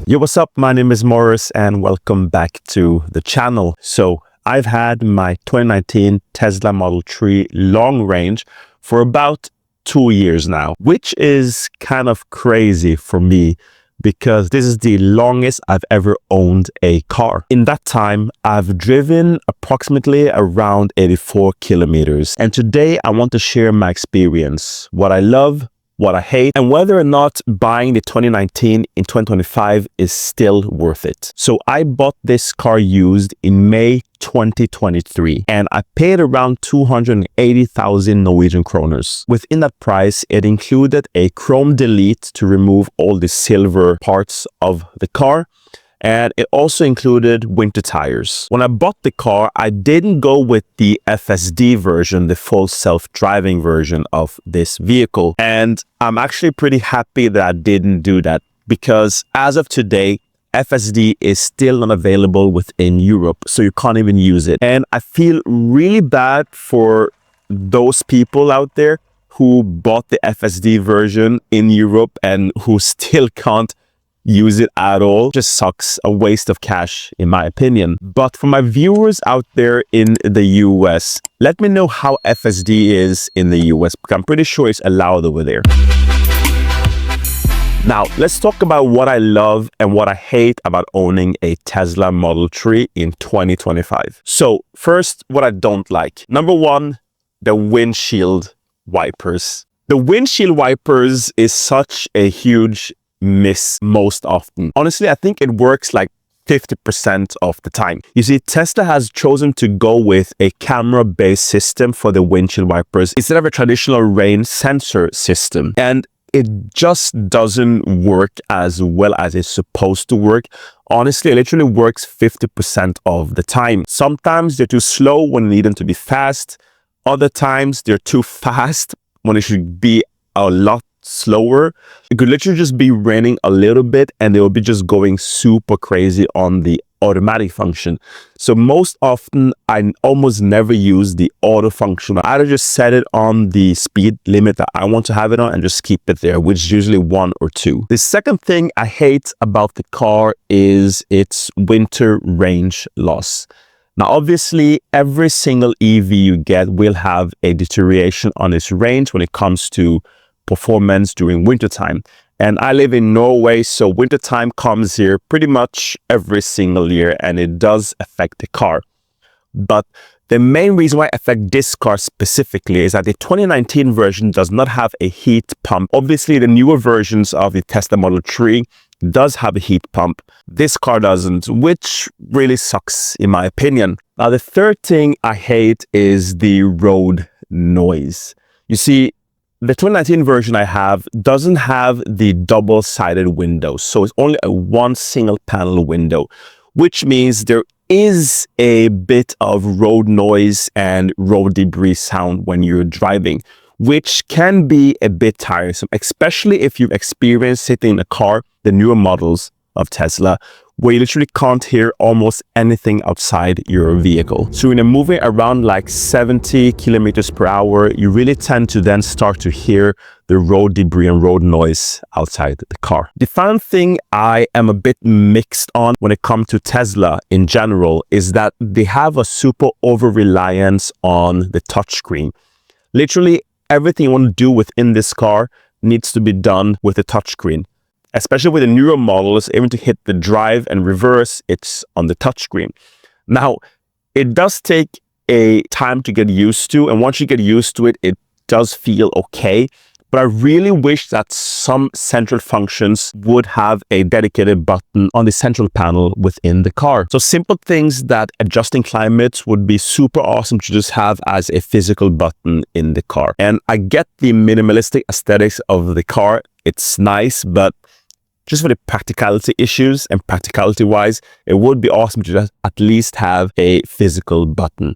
Yo, what's up? My name is Morris and welcome back to the channel. So I've had my 2019 Tesla Model 3 long range for about 2 years now, which is kind of crazy for me because this is the longest I've ever owned a car. In that time, I've driven approximately around 84 kilometers. And today I want to share my experience, what I love, what I hate, and whether or not buying the 2019 in 2025 is still worth it. So I bought this car used in May 2023 and I paid around 280,000 Norwegian kroners. Within that price, it included a chrome delete to remove all the silver parts of the car. And it also included winter tires. When I bought the car, I didn't go with the FSD version, the full self-driving version of this vehicle. And I'm actually pretty happy that I didn't do that because as of today, FSD is still not available within Europe, so you can't even use it. And I feel really bad for those people out there who bought the FSD version in Europe and who still can't use it at all. Just sucks, a waste of cash in my opinion. But for my viewers out there in the US, let me know how FSD is in the US because I'm pretty sure it's allowed over there. Now, let's talk about what I love and what I hate about owning a Tesla Model 3 in 2025. So first, what I don't like. Number one, the windshield wipers. The windshield wipers is such a huge miss most often. Honestly, I think it works like 50% of the time. You see, Tesla has chosen to go with a camera-based system for the windshield wipers instead of a traditional rain sensor system. And it just doesn't work as well as it's supposed to work. Honestly, it literally works 50% of the time. Sometimes they're too slow when they need them to be fast. Other times they're too fast when it should be a lot slower. It could literally just be raining a little bit and they will be just going super crazy on the automatic function. So most often I almost never use the auto function. I either just set it on the speed limit that I want to have it on and just keep it there, which is usually 1 or 2. The second thing I hate about the car is its winter range loss. Now, obviously, every single EV you get will have a deterioration on its range when it comes to performance during wintertime. And I live in Norway, so wintertime comes here pretty much every single year and it does affect the car. But the main reason why it affects this car specifically is that the 2019 version does not have a heat pump. Obviously, the newer versions of the Tesla Model 3 does have a heat pump. This car doesn't, which really sucks in my opinion. Now, the third thing I hate is the road noise. You see, the 2019 version I have doesn't have the double-sided windows, so it's only a one single panel window, which means there is a bit of road noise and road debris sound when you're driving, which can be a bit tiresome, especially if you've experienced sitting in a car, the newer models of Tesla, where you literally can't hear almost anything outside your vehicle. So when you're moving around like 70 kilometers per hour, you really tend to then start to hear the road debris and road noise outside the car. The final thing I am a bit mixed on when it comes to Tesla in general is that they have a super over-reliance on the touchscreen. Literally everything you want to do within this car needs to be done with the touchscreen. Especially with the newer models, even to hit the drive and reverse, it's on the touchscreen. Now, it does take a time to get used to, and once you get used to it, it does feel okay. But I really wish that some central functions would have a dedicated button on the central panel within the car. So simple things that adjusting climates would be super awesome to just have as a physical button in the car. And I get the minimalistic aesthetics of the car. It's nice, but just for the practicality issues and practicality wise, it would be awesome to just at least have a physical button.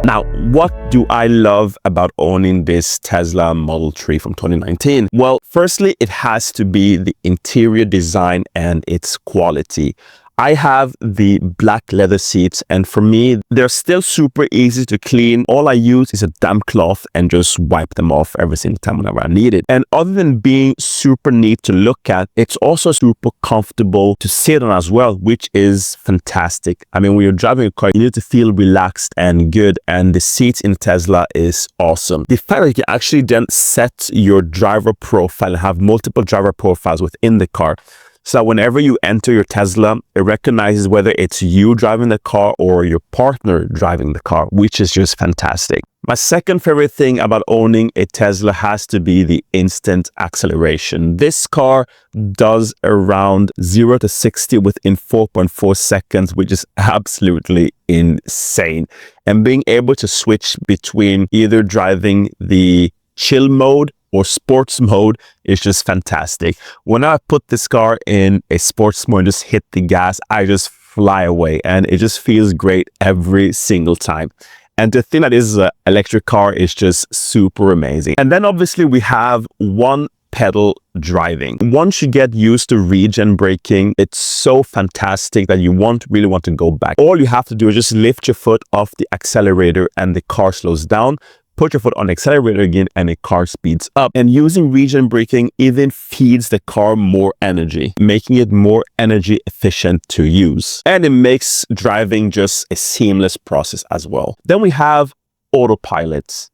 Now, what do I love about owning this Tesla Model 3 from 2019? Well, firstly, it has to be the interior design and its quality. I have the black leather seats, and for me, they're still super easy to clean. All I use is a damp cloth and just wipe them off every single time whenever I need it. And other than being super neat to look at, it's also super comfortable to sit on as well, which is fantastic. I mean, when you're driving a car, you need to feel relaxed and good, and the seats in Tesla is awesome. The fact that you can actually then set your driver profile and have multiple driver profiles within the car, so whenever you enter your Tesla, it recognizes whether it's you driving the car or your partner driving the car, which is just fantastic. My second favorite thing about owning a Tesla has to be the instant acceleration. This car does around 0 to 60 within 4.4 seconds, which is absolutely insane. And being able to switch between either driving the chill mode or sports mode is just fantastic. When I put this car in a sports mode and just hit the gas, I just fly away, and it just feels great every single time. And the thing that is an electric car is just super amazing. And then obviously we have one pedal driving. Once you get used to regen braking, it's so fantastic that you won't really want to go back. All you have to do is just lift your foot off the accelerator and the car slows down. Put your foot on the accelerator again and the car speeds up. And using regen braking even feeds the car more energy, making it more energy efficient to use. And it makes driving just a seamless process as well. Then we have autopilot.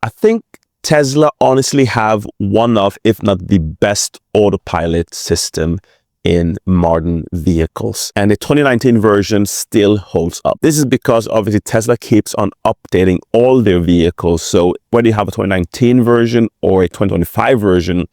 I think Tesla honestly have one of, if not the best autopilot system in modern vehicles, and the 2019 version still holds up. This is because obviously Tesla keeps on updating all their vehicles, so whether you have a 2019 version or a 2025 version,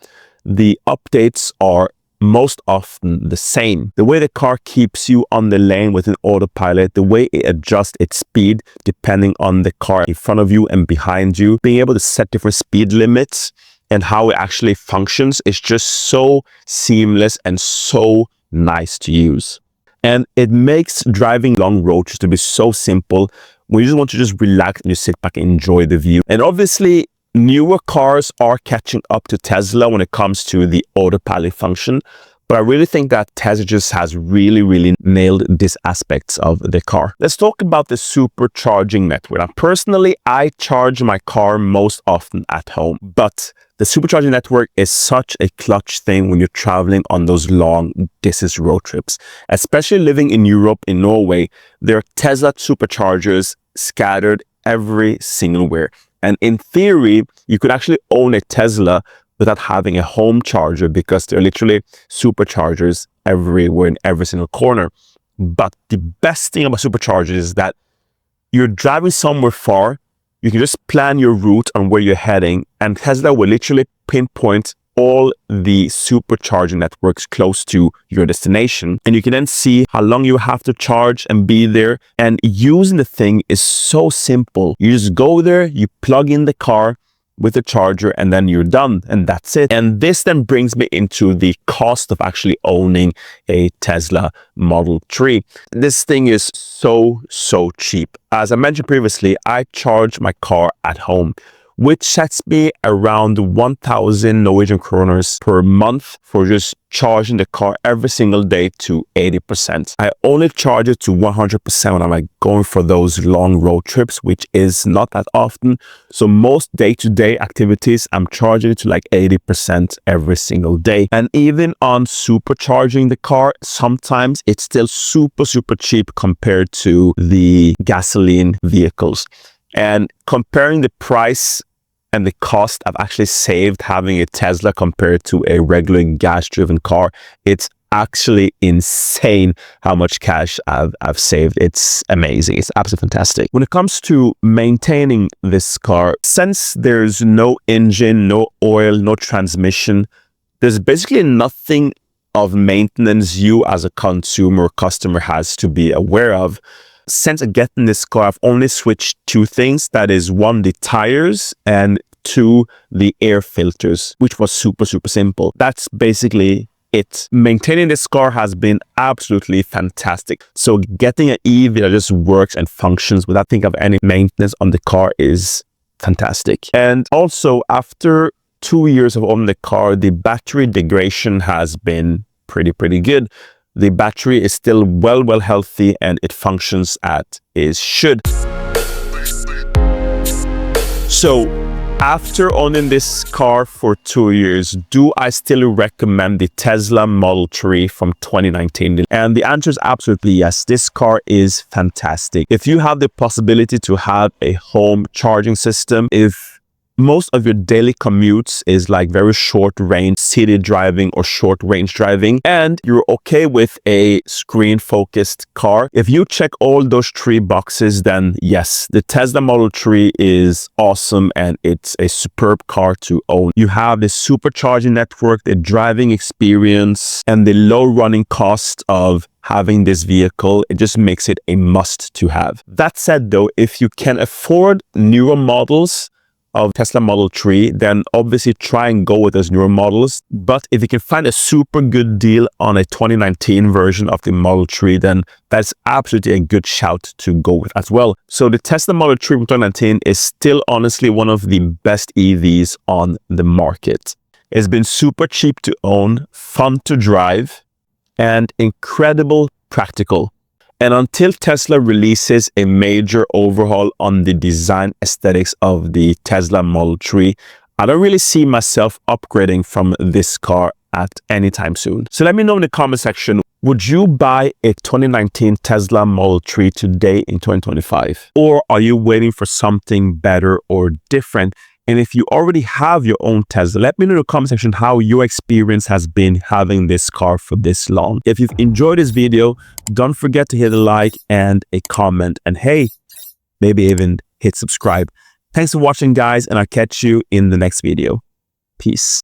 the updates are most often the same. The way the car keeps you on the lane with an autopilot, the way it adjusts its speed depending on the car in front of you and behind you, being able to set different speed limits and how it actually functions is just so seamless and so nice to use. And it makes driving long road trips to be so simple when you just want to just relax and just sit back and enjoy the view. And obviously, newer cars are catching up to Tesla when it comes to the autopilot function. But I really think that Tesla just has really nailed these aspects of the car. Let's talk about the supercharging network. Now, personally, I charge my car most often at home, but the supercharging network is such a clutch thing when you're traveling on those long distance road trips. Especially living in Europe, in Norway, there are Tesla superchargers scattered every single where. And in theory, you could actually own a Tesla without having a home charger because there are literally superchargers everywhere in every single corner. But the best thing about superchargers is that you're driving somewhere far, you can just plan your route on where you're heading, and Tesla will literally pinpoint all the supercharging networks close to your destination. And you can then see how long you have to charge and be there. And using the thing is so simple. You just go there, you plug in the car with the charger, and then you're done, and that's it. And this then brings me into the cost of actually owning a Tesla Model 3. This thing is so cheap. As I mentioned previously, I charge my car at home, which sets me around 1,000 Norwegian kroners per month for just charging the car every single day to 80%. I only charge it to 100% when I'm like going for those long road trips, which is not that often. So most day-to-day activities, I'm charging it to like 80% every single day. And even on supercharging the car, sometimes it's still super cheap compared to the gasoline vehicles. And comparing the price and the cost I've actually saved having a Tesla compared to a regular gas-driven car, it's actually insane how much cash I've saved. It's amazing. It's absolutely fantastic. When it comes to maintaining this car, since there's no engine, no oil, no transmission, there's basically nothing of maintenance you as a consumer or customer has to be aware of. Since getting this car, I've only switched two things. That is, one, the tires, and two, the air filters, which was super simple. That's basically it. Maintaining this car has been absolutely fantastic. So getting an EV that just works and functions without thinking of any maintenance on the car is fantastic. And also, after 2 years of owning the car, the battery degradation has been pretty good. The battery is still well healthy and it functions as it should. So after owning this car for 2 years, do I still recommend the Tesla Model 3 from 2019? And the answer is absolutely yes. This car is fantastic. If you have the possibility to have a home charging system, if most of your daily commutes is like very short range city driving or short range driving, and you're okay with a screen focused car, if you check all those 3 boxes, then yes, the Tesla Model 3 is awesome and it's a superb car to own. You have the supercharging network, the driving experience, and the low running cost of having this vehicle. It just makes it a must to have. That said though, if you can afford newer models of Tesla Model 3, then obviously try and go with those newer models. But if you can find a super good deal on a 2019 version of the Model 3, then that's absolutely a good shout to go with as well. So the Tesla Model 3 from 2019 is still honestly one of the best EVs on the market. It's been super cheap to own, fun to drive, and incredible practical. And until Tesla releases a major overhaul on the design aesthetics of the Tesla Model 3, I don't really see myself upgrading from this car at any time soon. So let me know in the comment section, would you buy a 2019 Tesla Model 3 today in 2025? Or are you waiting for something better or different? And if you already have your own Tesla, let me know in the comment section how your experience has been having this car for this long. If you've enjoyed this video, don't forget to hit a like and a comment. And hey, maybe even hit subscribe. Thanks for watching, guys, and I'll catch you in the next video. Peace.